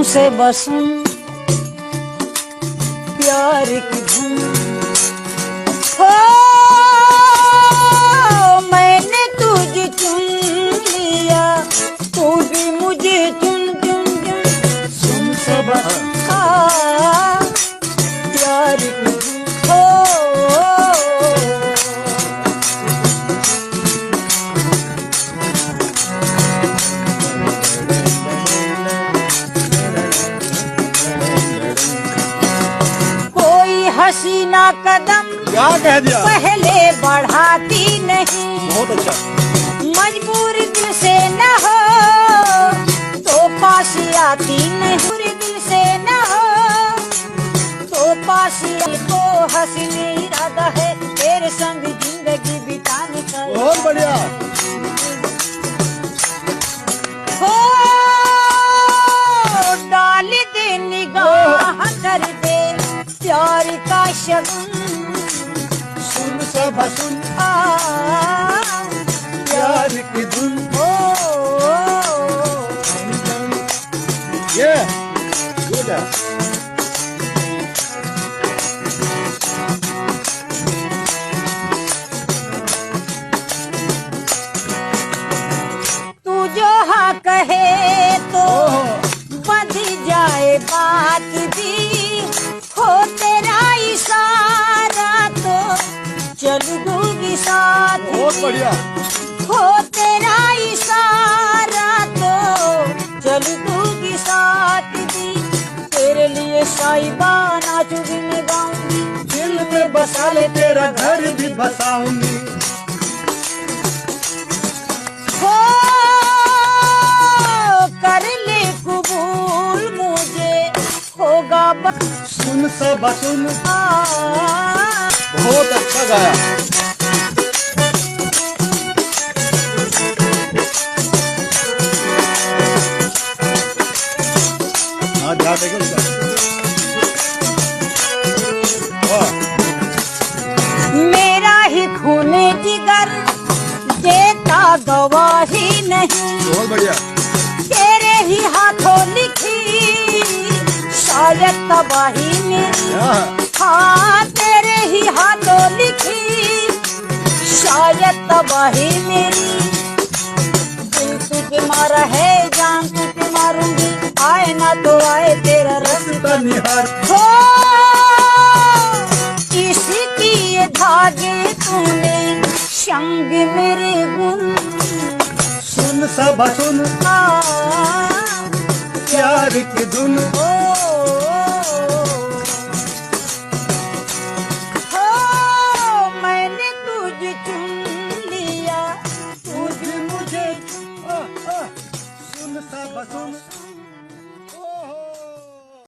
से बसूं प्यार की धुन हो, मैंने तुझे चुन लिया, तू भी मुझे चुन चुन चुन। सुन से बसूं प्यार की धुन हो, हसीना कदम क्या कह दिया? पहले बढ़ाती नहीं, बहुत अच्छा। मजबूर दिल से न हो तो पास आती नहीं, पूरी दिल से न हो तो पास तो हसीन इरादा है तेरे संग जिंदगी बिताने का। बहुत बढ़िया। हो डाल दे निगाह कर दे प्यार का शगुन, सुन सब सुन प्यार की धुन। ये गुड है। तू जो हाँ कहे तो बंध जाए बात भी, हो तेरा इशारा तो चल दूंगी साथ। बहुत बढ़िया। हो तेरा इशारा तो चल दूंगी साथ भी, तेरे लिए साहिबा नाचूंगी मैं गाऊंगी, दिल में बसा ले तेरा घर भी बसाऊंगी। हो कर ले कबूल मुझे होगा सुन सब सुन। बहुत अच्छा गाया। हाँ ध्यान देगा उसका। मेरा ही खून जिगर देता गवाही नहीं, बहुत बढ़िया। तेरे ही हाथों लिखी शायद तबाही मेरी, हाँ तेरे ही हाथों लिखी शायद तबाही मेरी। दिल तुझे मारा है जान तुझे मारूंगी, आए ना तो आए तेरा रास्ता निहार। हो इसकी ये धागे तूने संग मेरे गुन, सुन सब सुन प्यार की धुन। मैंने तुझे चुन लिया, तू भी मुझे सुन सब सुन।